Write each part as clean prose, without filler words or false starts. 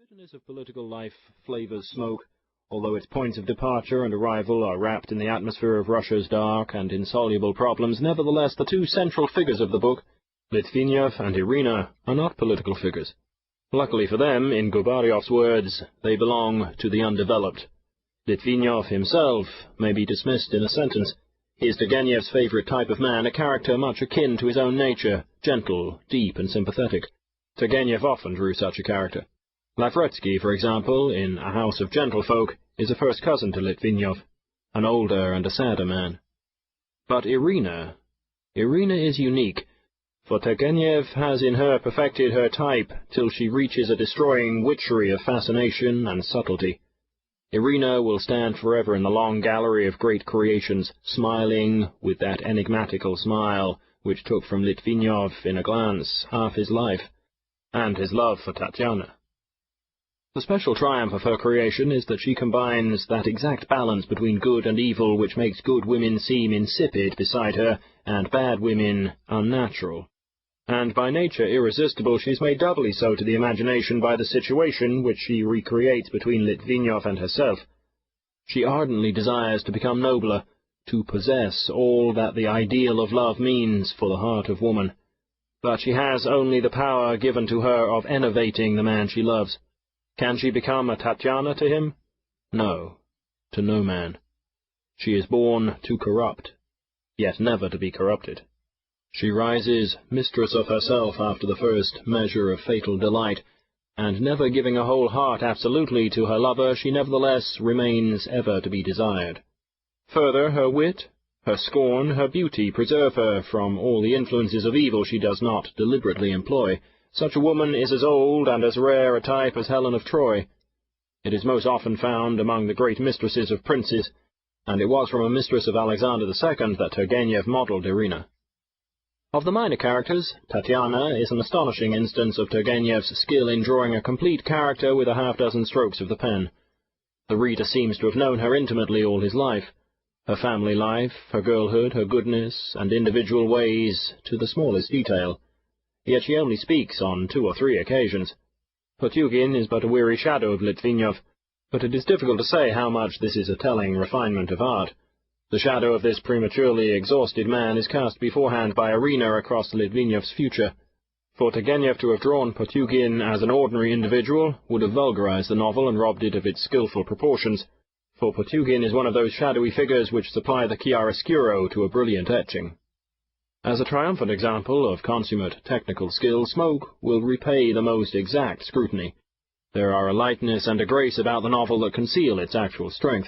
bitterness of political life flavors Smoke, although its points of departure and arrival are wrapped in the atmosphere of Russia's dark and insoluble problems. Nevertheless, the two central figures of the book, Litvinov and Irina, are not political figures. Luckily for them, in Grigory's words, they belong to the undeveloped. Litvinov himself may be dismissed in a sentence. He is Turgenev's favourite type of man, a character much akin to his own nature, gentle, deep, and sympathetic. Turgenev often drew such a character. Lavretsky, for example, in A House of Gentlefolk, is a first cousin to Litvinov, an older and a sadder man. But Irina is unique, for Turgenev has in her perfected her type till she reaches a destroying witchery of fascination and subtlety. Irina will stand forever in the long gallery of great creations, smiling with that enigmatical smile which took from Litvinov in a glance half his life, and his love for Tatyana. The special triumph of her creation is that she combines that exact balance between good and evil which makes good women seem insipid beside her, and bad women unnatural. And by nature irresistible, she is made doubly so to the imagination by the situation which she recreates between Litvinov and herself. She ardently desires to become nobler, to possess all that the ideal of love means for the heart of woman. But she has only the power given to her of enervating the man she loves. Can she become a Tatyana to him? No, to no man. She is born to corrupt, yet never to be corrupted. She rises mistress of herself after the first measure of fatal delight, and never giving a whole heart absolutely to her lover, she nevertheless remains ever to be desired. Further, her wit, her scorn, her beauty preserve her from all the influences of evil she does not deliberately employ. Such a woman is as old and as rare a type as Helen of Troy. It is most often found among the great mistresses of princes, and it was from a mistress of Alexander II that Turgenev modelled Irina. Of the minor characters, Tatyana is an astonishing instance of Turgenev's skill in drawing a complete character with a half-dozen strokes of the pen. The reader seems to have known her intimately all his life, her family life, her girlhood, her goodness, and individual ways, to the smallest detail. Yet she only speaks on 2 or 3 occasions. Potugin is but a weary shadow of Litvinov, but it is difficult to say how much this is a telling refinement of art. The shadow of this prematurely exhausted man is cast beforehand by Irina across Litvinov's future. For Turgenev to have drawn Potugin as an ordinary individual would have vulgarized the novel and robbed it of its skilful proportions, for Potugin is one of those shadowy figures which supply the chiaroscuro to a brilliant etching. As a triumphant example of consummate technical skill, Smoke will repay the most exact scrutiny. There are a lightness and a grace about the novel that conceal its actual strength.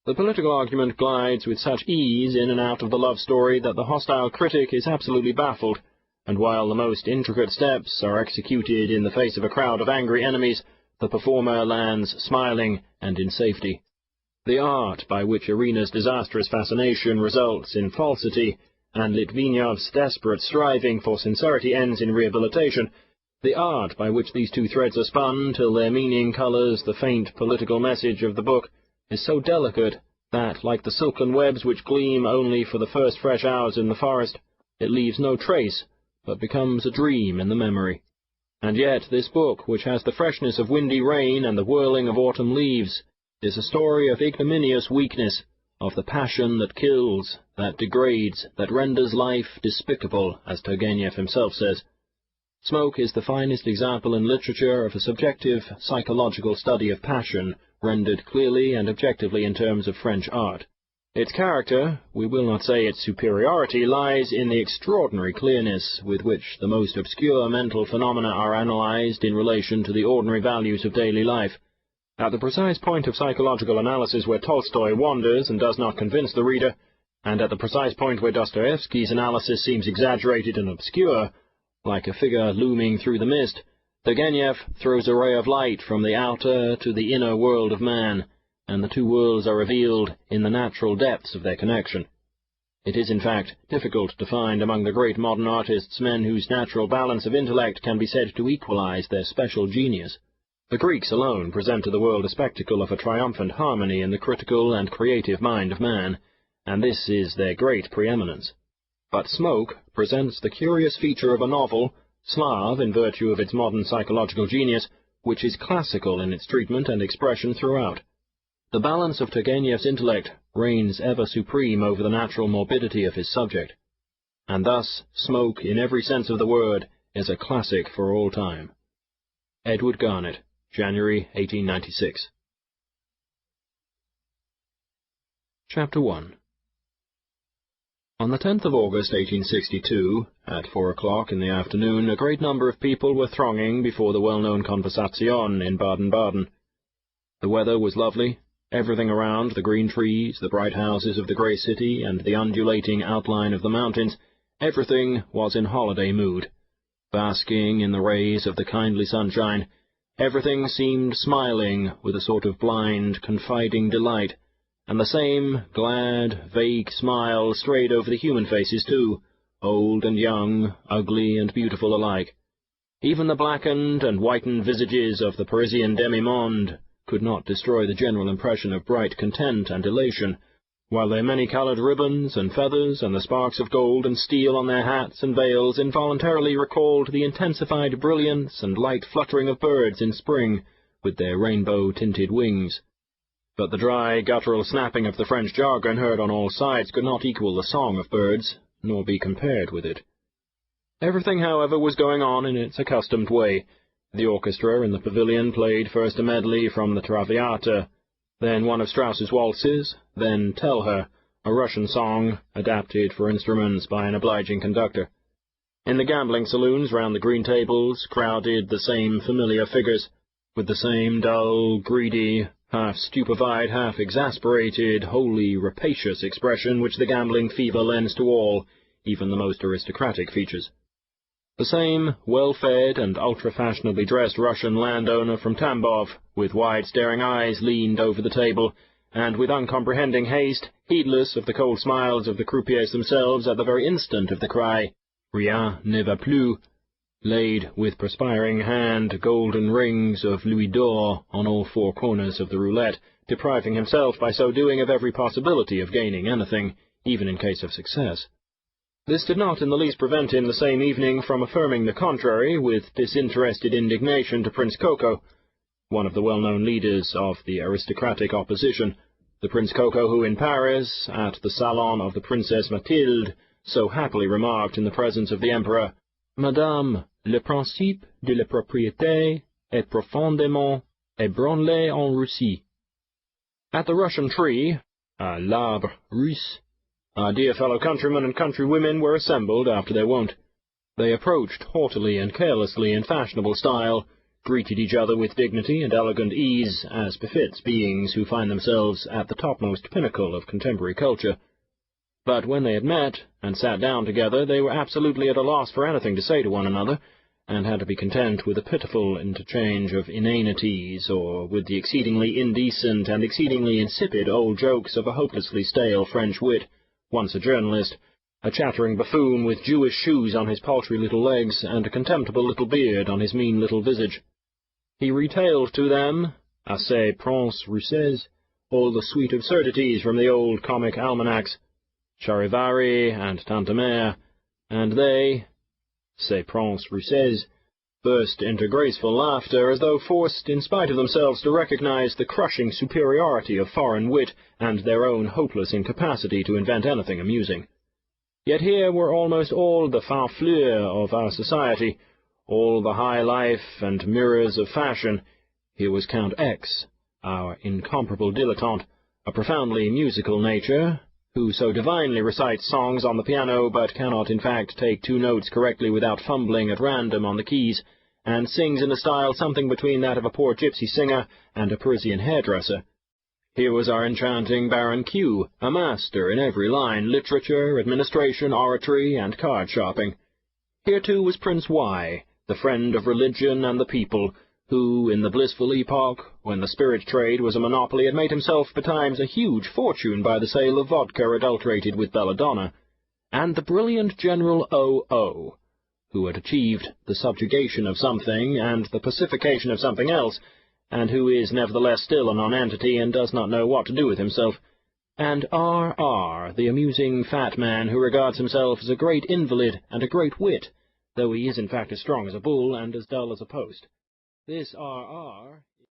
The political argument glides with such ease in and out of the love story that the hostile critic is absolutely baffled, and while the most intricate steps are executed in the face of a crowd of angry enemies, the performer lands smiling and in safety. The art by which Irina's disastrous fascination results in falsity, and Litvinov's desperate striving for sincerity ends in rehabilitation, the art by which these two threads are spun till their meaning colours the faint political message of the book, is so delicate that, like the silken webs which gleam only for the first fresh hours in the forest, it leaves no trace, but becomes a dream in the memory. And yet this book, which has the freshness of windy rain and the whirling of autumn leaves, is a story of ignominious weakness, of the passion that kills, that degrades, that renders life despicable, as Turgenev himself says. Smoke is the finest example in literature of a subjective, psychological study of passion, rendered clearly and objectively in terms of French art. Its character, we will not say its superiority, lies in the extraordinary clearness with which the most obscure mental phenomena are analyzed in relation to the ordinary values of daily life. At the precise point of psychological analysis where Tolstoy wanders and does not convince the reader, and at the precise point where Dostoevsky's analysis seems exaggerated and obscure, like a figure looming through the mist, Turgenev throws a ray of light from the outer to the inner world of man, and the two worlds are revealed in the natural depths of their connection. It is, in fact, difficult to find among the great modern artists men whose natural balance of intellect can be said to equalize their special genius. The Greeks alone present to the world a spectacle of a triumphant harmony in the critical and creative mind of man, and this is their great preeminence. But Smoke presents the curious feature of a novel, Slav in virtue of its modern psychological genius, which is classical in its treatment and expression throughout. The balance of Turgenev's intellect reigns ever supreme over the natural morbidity of his subject, and thus Smoke, in every sense of the word, is a classic for all time. Edward Garnett, January 1896. Chapter 1. On the 10th of August 1862, at 4 o'clock in the afternoon, a great number of people were thronging before the well-known Conversation in Baden-Baden. The weather was lovely. Everything around, the green trees, the bright houses of the grey city, and the undulating outline of the mountains, everything was in holiday mood. Basking in the rays of the kindly sunshine, everything seemed smiling with a sort of blind, confiding delight, and the same glad, vague smile strayed over the human faces too, old and young, ugly and beautiful alike. Even the blackened and whitened visages of the Parisian demi-monde could not destroy the general impression of bright content and elation, while their many-coloured ribbons and feathers and the sparks of gold and steel on their hats and veils involuntarily recalled the intensified brilliance and light fluttering of birds in spring with their rainbow-tinted wings. But the dry, guttural snapping of the French jargon heard on all sides could not equal the song of birds, nor be compared with it. Everything, however, was going on in its accustomed way. The orchestra in the pavilion played first a medley from the Traviata, then one of Strauss's waltzes, then Tell Her, a Russian song adapted for instruments by an obliging conductor. In the gambling saloons round the green tables crowded the same familiar figures, with the same dull, greedy, half-stupefied, half-exasperated, wholly rapacious expression which the gambling fever lends to all, even the most aristocratic features. The same well-fed and ultra-fashionably dressed Russian landowner from Tambov, with wide staring eyes, leaned over the table, and with uncomprehending haste, heedless of the cold smiles of the croupiers themselves at the very instant of the cry, "Rien ne va plus," laid with perspiring hand golden rings of louis d'or on all four corners of the roulette, depriving himself by so doing of every possibility of gaining anything, even in case of success. This did not in the least prevent him the same evening from affirming the contrary with disinterested indignation to Prince Coco, one of the well-known leaders of the aristocratic opposition, the Prince Coco who in Paris, at the salon of the Princess Mathilde, so happily remarked in the presence of the Emperor, "Madame, le principe de la propriété est profondément ébranlé en Russie." At the Russian tree, à l'arbre russe, our dear fellow countrymen and countrywomen were assembled after their wont. They approached haughtily and carelessly in fashionable style, greeted each other with dignity and elegant ease, as befits beings who find themselves at the topmost pinnacle of contemporary culture. But when they had met and sat down together, they were absolutely at a loss for anything to say to one another, and had to be content with a pitiful interchange of inanities, or with the exceedingly indecent and exceedingly insipid old jokes of a hopelessly stale French wit, once a journalist, a chattering buffoon with Jewish shoes on his paltry little legs, and a contemptible little beard on his mean little visage. He retailed to them, à ses princes russes, all the sweet absurdities from the old comic almanacs, Charivari and Tante Mère, and they, ces princes russes, burst into graceful laughter, as though forced in spite of themselves to recognize the crushing superiority of foreign wit and their own hopeless incapacity to invent anything amusing. Yet here were almost all the fin fleurs of our society, all the high life and mirrors of fashion. Here was Count X, our incomparable dilettante, a profoundly musical nature, who so divinely recites songs on the piano, but cannot in fact take two notes correctly without fumbling at random on the keys, and sings in a style something between that of a poor gypsy singer and a Parisian hairdresser. Here was our enchanting Baron Q, a master in every line, literature, administration, oratory, and card-shopping. Here, too, was Prince Y, the friend of religion and the people, who, in the blissful epoch, when the spirit trade was a monopoly, had made himself betimes a huge fortune by the sale of vodka adulterated with belladonna, and the brilliant General O.O., who had achieved the subjugation of something and the pacification of something else, and who is nevertheless still a nonentity and does not know what to do with himself, and R.R., the amusing fat man who regards himself as a great invalid and a great wit, though he is in fact as strong as a bull and as dull as a post. This R.R.